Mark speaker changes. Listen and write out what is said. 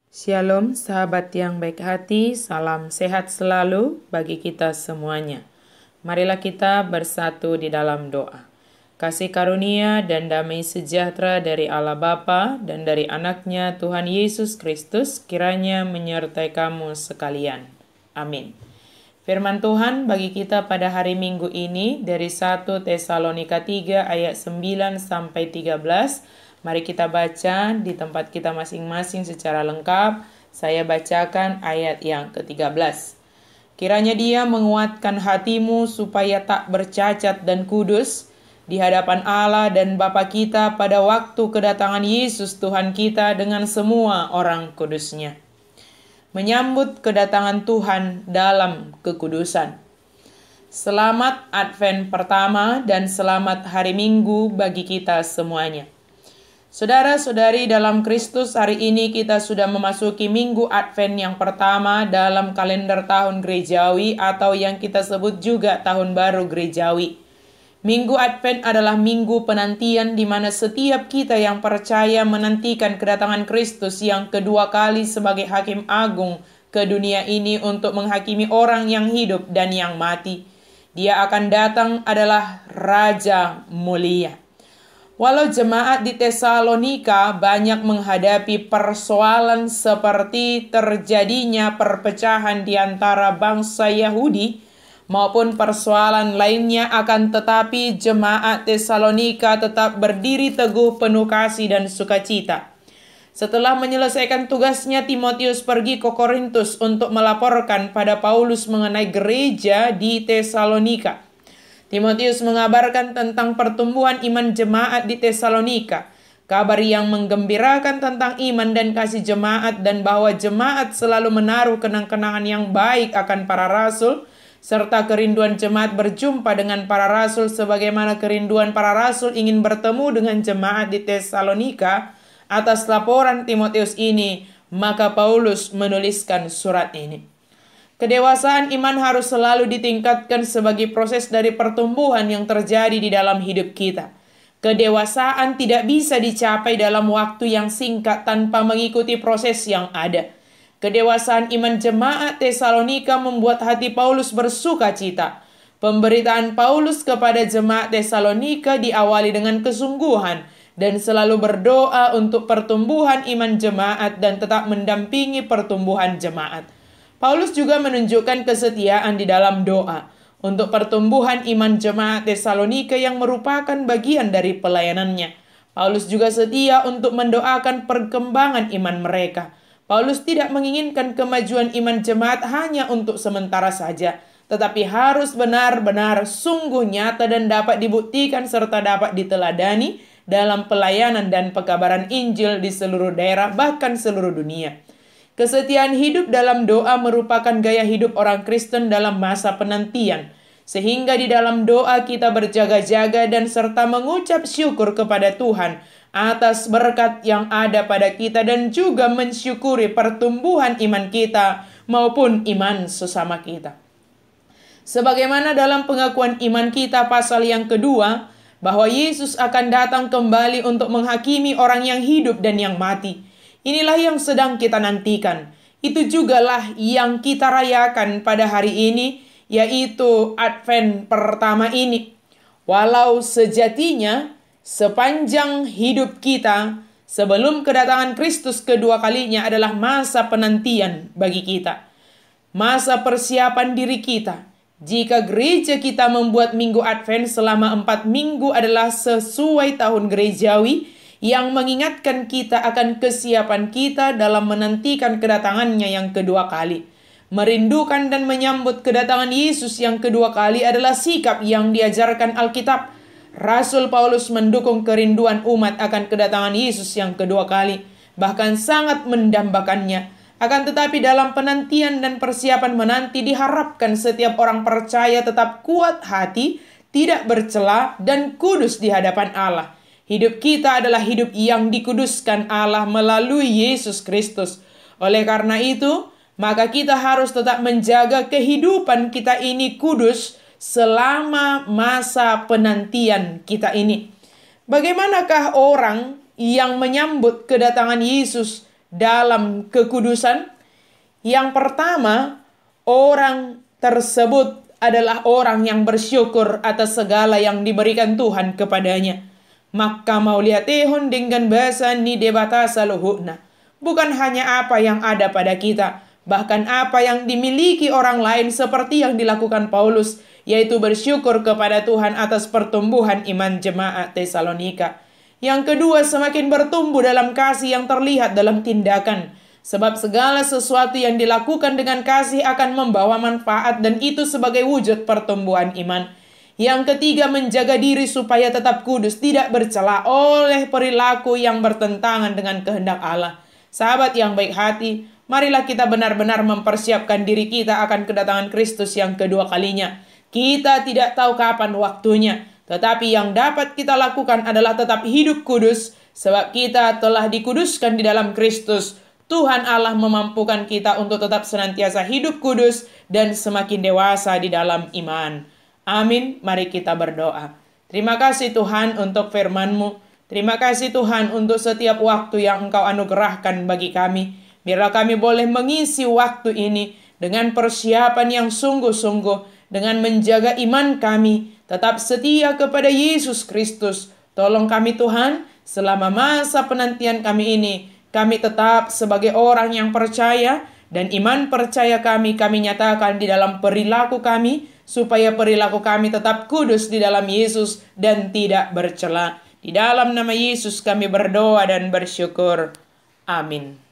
Speaker 1: Shalom sahabat yang baik hati, salam sehat selalu bagi kita semuanya. Marilah kita bersatu di dalam doa. Kasih karunia dan damai sejahtera dari Allah Bapa dan dari anaknya Tuhan Yesus Kristus kiranya menyertai kamu sekalian. Amin. Firman Tuhan bagi kita pada hari Minggu ini dari 1 Tesalonika 3 ayat 9 sampai 13. Mari kita baca di tempat kita masing-masing secara lengkap. Saya bacakan ayat yang ke-13. Kiranya Dia menguatkan hatimu supaya tak bercacat dan kudus di hadapan Allah dan Bapa kita pada waktu kedatangan Yesus Tuhan kita dengan semua orang kudusnya. Menyambut kedatangan Tuhan dalam kekudusan. Selamat Advent pertama dan selamat hari Minggu bagi kita semuanya. Saudara-saudari dalam Kristus, hari ini kita sudah memasuki Minggu Advent yang pertama dalam kalender tahun gerejawi atau yang kita sebut juga Tahun Baru Gerejawi. Minggu Advent adalah minggu penantian di mana setiap kita yang percaya menantikan kedatangan Kristus yang kedua kali sebagai Hakim Agung ke dunia ini untuk menghakimi orang yang hidup dan yang mati. Dia akan datang adalah Raja Mulia. Walau jemaat di Tesalonika banyak menghadapi persoalan seperti terjadinya perpecahan di antara bangsa Yahudi maupun persoalan lainnya, akan tetapi jemaat Tesalonika tetap berdiri teguh penuh kasih dan sukacita. Setelah menyelesaikan tugasnya, Timotius pergi ke Korintus untuk melaporkan pada Paulus mengenai gereja di Tesalonika. Timotius mengabarkan tentang pertumbuhan iman jemaat di Tesalonika, kabar yang menggembirakan tentang iman dan kasih jemaat, dan bahwa jemaat selalu menaruh kenang-kenangan yang baik akan para rasul, serta kerinduan jemaat berjumpa dengan para rasul sebagaimana kerinduan para rasul ingin bertemu dengan jemaat di Tesalonika. Atas laporan Timotius ini, maka Paulus menuliskan surat ini. Kedewasaan iman harus selalu ditingkatkan sebagai proses dari pertumbuhan yang terjadi di dalam hidup kita. Kedewasaan tidak bisa dicapai dalam waktu yang singkat tanpa mengikuti proses yang ada. Kedewasaan iman jemaat Tesalonika membuat hati Paulus bersuka cita. Pemberitaan Paulus kepada jemaat Tesalonika diawali dengan kesungguhan dan selalu berdoa untuk pertumbuhan iman jemaat dan tetap mendampingi pertumbuhan jemaat. Paulus juga menunjukkan kesetiaan di dalam doa untuk pertumbuhan iman jemaat Tesalonika yang merupakan bagian dari pelayanannya. Paulus juga setia untuk mendoakan perkembangan iman mereka. Paulus tidak menginginkan kemajuan iman jemaat hanya untuk sementara saja, tetapi harus benar-benar sungguh nyata dan dapat dibuktikan serta dapat diteladani dalam pelayanan dan pekabaran Injil di seluruh daerah, bahkan seluruh dunia. Kesetiaan hidup dalam doa merupakan gaya hidup orang Kristen dalam masa penantian. Sehingga di dalam doa kita berjaga-jaga dan serta mengucap syukur kepada Tuhan atas berkat yang ada pada kita dan juga mensyukuri pertumbuhan iman kita maupun iman sesama kita. Sebagaimana dalam pengakuan iman kita pasal yang kedua, bahwa Yesus akan datang kembali untuk menghakimi orang yang hidup dan yang mati. Inilah yang sedang kita nantikan. Itu jugalah yang kita rayakan pada hari ini, yaitu Advent pertama ini. Walau sejatinya sepanjang hidup kita sebelum kedatangan Kristus kedua kalinya adalah masa penantian bagi kita. Masa persiapan diri kita. Jika gereja kita membuat Minggu Advent selama 4 minggu adalah sesuai tahun gerejawi, yang mengingatkan kita akan kesiapan kita dalam menantikan kedatangannya yang kedua kali. Merindukan dan menyambut kedatangan Yesus yang kedua kali adalah sikap yang diajarkan Alkitab. Rasul Paulus mendukung kerinduan umat akan kedatangan Yesus yang kedua kali, bahkan sangat mendambakannya. Akan tetapi dalam penantian dan persiapan menanti diharapkan setiap orang percaya tetap kuat hati, tidak bercela dan kudus di hadapan Allah. Hidup kita adalah hidup yang dikuduskan Allah melalui Yesus Kristus. Oleh karena itu, maka kita harus tetap menjaga kehidupan kita ini kudus selama masa penantian kita ini. Bagaimanakah orang yang menyambut kedatangan Yesus dalam kekudusan? Yang pertama, orang tersebut adalah orang yang bersyukur atas segala yang diberikan Tuhan kepadanya. Maka mau lihat ehon dengan bahasa ni debatasa luhukna. Bukan hanya apa yang ada pada kita, bahkan apa yang dimiliki orang lain seperti yang dilakukan Paulus, yaitu bersyukur kepada Tuhan atas pertumbuhan iman jemaat Tesalonika. Yang kedua, semakin bertumbuh dalam kasih yang terlihat dalam tindakan. Sebab segala sesuatu yang dilakukan dengan kasih akan membawa manfaat dan itu sebagai wujud pertumbuhan iman. Yang ketiga, menjaga diri supaya tetap kudus, tidak bercela oleh perilaku yang bertentangan dengan kehendak Allah. Sahabat yang baik hati, marilah kita benar-benar mempersiapkan diri kita akan kedatangan Kristus yang kedua kalinya. Kita tidak tahu kapan waktunya, tetapi yang dapat kita lakukan adalah tetap hidup kudus, sebab kita telah dikuduskan di dalam Kristus. Tuhan Allah memampukan kita untuk tetap senantiasa hidup kudus dan semakin dewasa di dalam iman. Amin. Mari kita berdoa. Terima kasih Tuhan untuk firman-Mu. Terima kasih Tuhan untuk setiap waktu yang Engkau anugerahkan bagi kami. Biarlah kami boleh mengisi waktu ini dengan persiapan yang sungguh-sungguh, dengan menjaga iman kami, tetap setia kepada Yesus Kristus. Tolong kami Tuhan, selama masa penantian kami ini, kami tetap sebagai orang yang percaya, dan iman percaya kami nyatakan di dalam perilaku kami, supaya perilaku kami tetap kudus di dalam Yesus dan tidak bercela. Di dalam nama Yesus kami berdoa dan bersyukur. Amin.